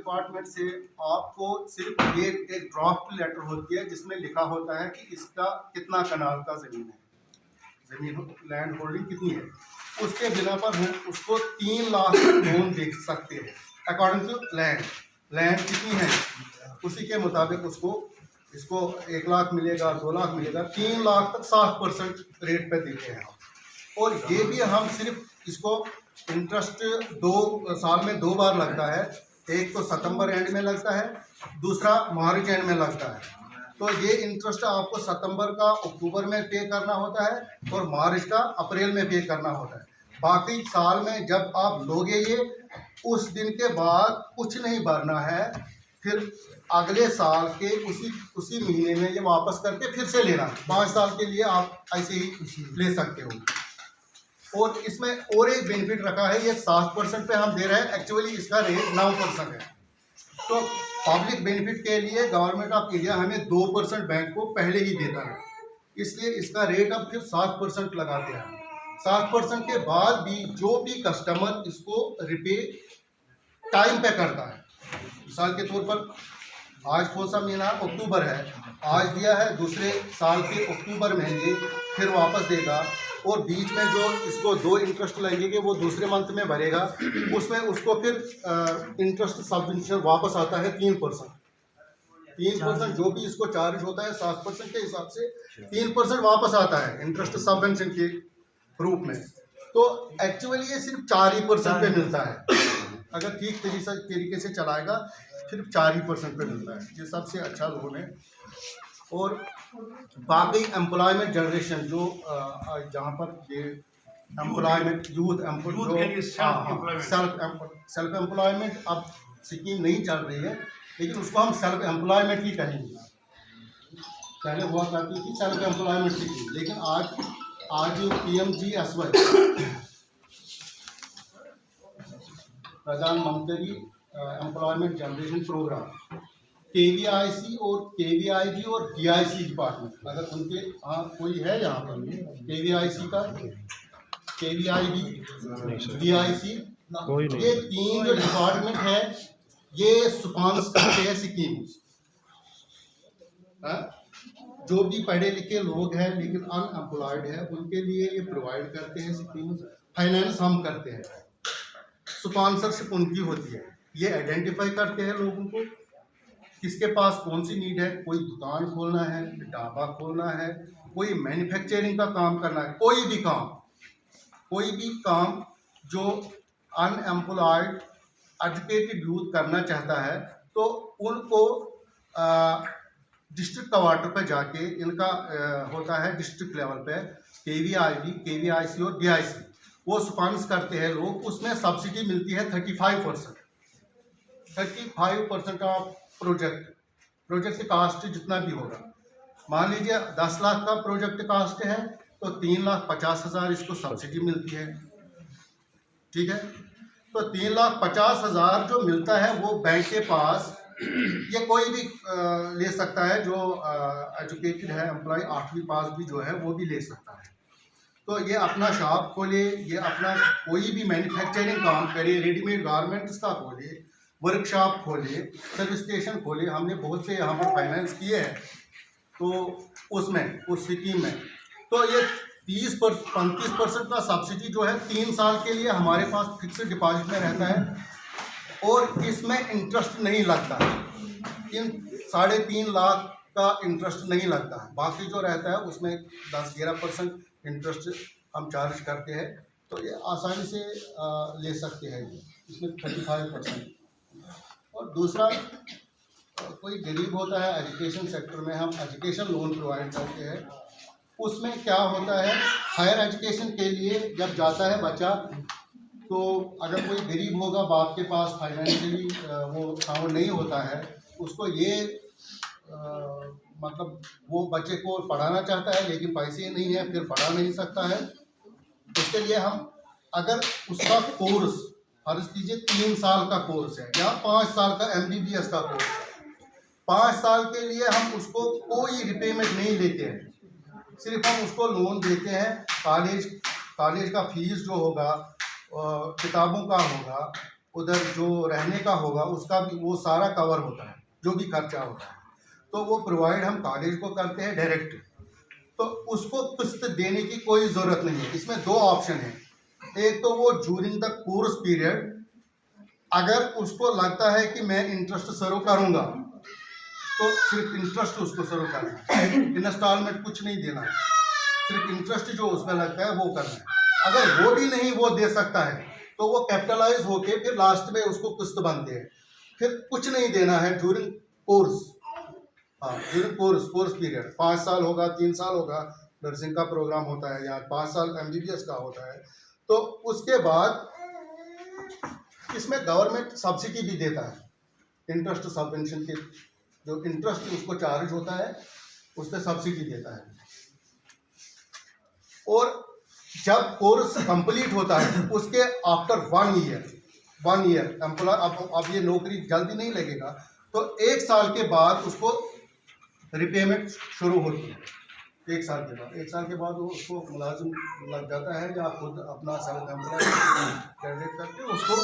Department से आपको सिर्फ एक ड्राफ्ट लेटर होती है जिसमें लिखा होता है कि इसका कितना कनाल का ज़मीन है, ज़मीन लैंड होल्डिंग कितनी है। उसके बिना पर हम उसको 3 लाख लोन दे सकते हैं अकॉर्डिंग टू लैंड कितनी है उसी के मुताबिक इसको 1 लाख मिलेगा, 2 लाख मिलेगा, 3 लाख तक 7% रेट पे देते हैं हम। और ये भी हम सिर्फ इसको इंटरेस्ट 2 साल में 2 बार लगता है, एक तो सितंबर एंड में लगता है, दूसरा मार्च एंड में लगता है। तो ये इंटरेस्ट आपको सितंबर का अक्टूबर में पे करना होता है और मार्च का अप्रैल में पे करना होता है। बाकी साल में जब आप लोगे ये उस दिन के बाद कुछ नहीं भरना है, फिर अगले साल के उसी महीने में ये वापस करके फिर से लेना। 5 साल के लिए आप ऐसे ही ले सकते हो। और इसमें और एक बेनिफिट रखा है, ये 7% पे हम दे रहे हैं, एक्चुअली इसका रेट 9% है। तो पब्लिक बेनिफिट के लिए गवर्नमेंट ऑफ इंडिया हमें 2% बैंक को पहले ही देता है, इसलिए इसका रेट अब फिर 7% लगाते हैं। 7% के बाद भी जो भी कस्टमर इसको रिपे टाइम पे करता है, मिसाल के तौर पर आज कौन सा महीना अक्टूबर है, आज दिया है, दूसरे साल के अक्टूबर में ये फिर वापस देगा, और बीच में जो इसको 2 इंटरेस्ट लगेंगे वो दूसरे मंथ में भरेगा, उसमें उसको फिर इंटरेस्ट सबवेंशन वापस आता है 3%। 3% जो भी इसको चार्ज होता है 7% के हिसाब से 3% वापस आता है इंटरेस्ट सबवेंशन के रूप में। तो एक्चुअली ये सिर्फ 4% पे मिलता है, अगर ठीक तरीके से चलाएगा सिर्फ 4% पे मिलता है। ये सबसे अच्छा लोन है। और बाकी एम्प्लॉयमेंट जनरेशन जो जहाँ पर ये एम्प्लॉयमेंट यूथ सेल्फ एम्प्लॉयमेंट अब स्कीम नहीं चल रही है, लेकिन उसको हम सेल्फ एम्प्लॉयमेंट ही कहेंगे। पहले हुआ करती थी सेल्फ एम्प्लॉयमेंट स्कीम, लेकिन आज PMGSY प्रधानमंत्री एम्प्लॉयमेंट जनरेशन प्रोग्राम KVIC और KVIB और DIC डिपार्टमेंट, अगर उनके कोई है यहाँ पर KVIC का, KVIB, DIC, ये 3 जो डिपार्टमेंट है ये स्पॉन्सर करते हैं स्कीम। जो भी पढ़े लिखे लोग हैं लेकिन अनएम्प्लॉयड है उनके लिए ये प्रोवाइड करते हैं स्कीम। फाइनेंस हम करते हैं, स्पॉन्सरशिप उनकी होती है। ये आइडेंटिफाई करते हैं लोगों को किसके पास कौन सी नीड है, कोई दुकान खोलना है, ढाबा खोलना है, कोई मैन्युफैक्चरिंग का काम करना है, कोई भी काम जो अनएम्प्लॉयड एजुकेटेड यूथ करना चाहता है, तो उनको डिस्ट्रिक्ट क्वार्टर पर जाके इनका होता है डिस्ट्रिक्ट लेवल पे KVIB, KVIC और DIC, वो स्पॉन्सर करते हैं लोग। उसमें सब्सिडी मिलती है 35% ऑफ प्रोजेक्ट कास्ट जितना भी होगा। मान लीजिए 10 लाख का प्रोजेक्ट कास्ट है तो 3,50,000 इसको सब्सिडी मिलती है, ठीक है। तो 3,50,000 जो मिलता है वो बैंक के पास ये कोई भी ले सकता है, जो एजुकेटेड है एम्प्लॉय 8वीं पास भी जो है वो भी ले सकता है। तो ये अपना शॉप खोले, ये अपना कोई भी मैन्युफैक्चरिंग काम करे, रेडीमेड गारमेंट्स का खोले, वर्कशॉप खोले, सर्विस स्टेशन खोले। हमने बहुत से यहाँ पर फाइनेंस किए हैं तो उस स्कीम में तो ये 35% का सब्सिडी जो है 3 साल के लिए हमारे पास फिक्स्ड डिपॉजिट में रहता है और इसमें इंटरेस्ट नहीं लगता है। इन 3.5 लाख का इंटरेस्ट नहीं लगता है, बाकी जो रहता है उसमें 10-11% इंटरेस्ट हम चार्ज करते हैं। तो ये आसानी से ले सकते हैं, इसमें 35%। और दूसरा, कोई गरीब होता है एजुकेशन सेक्टर में, हम एजुकेशन लोन प्रोवाइड करते हैं। उसमें क्या होता है, हायर एजुकेशन के लिए जब जाता है बच्चा, तो अगर कोई गरीब होगा, बाप के पास फाइनेंशियली वो साउंड नहीं होता है, उसको ये मतलब वो बच्चे को पढ़ाना चाहता है लेकिन पैसे नहीं है, फिर पढ़ा नहीं सकता है। उसके लिए हम अगर उसका कोर्स फर्ज कीजिए 3 साल का कोर्स है या 5 साल का MBBS का कोर्स है, 5 साल के लिए हम उसको कोई रिपेमेंट नहीं लेते हैं, सिर्फ हम उसको लोन देते हैं। कॉलेज का फीस जो होगा, किताबों का होगा, उधर जो रहने का होगा उसका भी वो सारा कवर होता है, जो भी खर्चा होता है। तो वो प्रोवाइड हम कॉलेज को करते हैं डायरेक्ट, तो उसको किस्त देने की कोई ज़रूरत नहीं है। इसमें दो ऑप्शन है, एक तो वो ड्यूरिंग द कोर्स पीरियड अगर उसको लगता है कि मैं इंटरेस्ट शुरू करूँगा तो सिर्फ इंटरेस्ट उसको शुरू करना है, इंस्टॉलमेंट कुछ नहीं देना है, सिर्फ इंटरेस्ट जो उसमें लगता है वो करना है। अगर वो भी नहीं वो दे सकता है तो वो कैपिटलाइज होके फिर लास्ट में उसको किस्त बनते हैं, फिर कुछ नहीं देना है ड्यूरिंग कोर्स। हाँ, ड्यूरिंग कोर्स पीरियड 5 साल होगा, 3 साल होगा, नर्सिंग का प्रोग्राम होता है या 5 साल MBBS का होता है। तो उसके बाद इसमें गवर्नमेंट सब्सिडी भी देता है, इंटरेस्ट सबवेंशन के जो इंटरेस्ट उसको चार्ज होता है उस पर सब्सिडी देता है। और जब कोर्स कंप्लीट होता है उसके आफ्टर 1 ईयर एम्प्लॉय अब ये नौकरी जल्दी नहीं लगेगा, तो 1 साल के बाद उसको रिपेमेंट शुरू होती है। 1 साल के बाद वो उसको मुलाजिम लग जाता है या खुद अपना सेल्फ एम्प्लॉय क्रेडिट करके उसको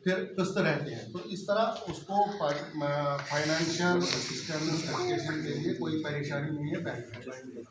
फिर किस्त रहते हैं। तो इस तरह उसको फाइनेंशियल असिस्टेंस एजुकेशन के लिए कोई परेशानी नहीं है बैंक में।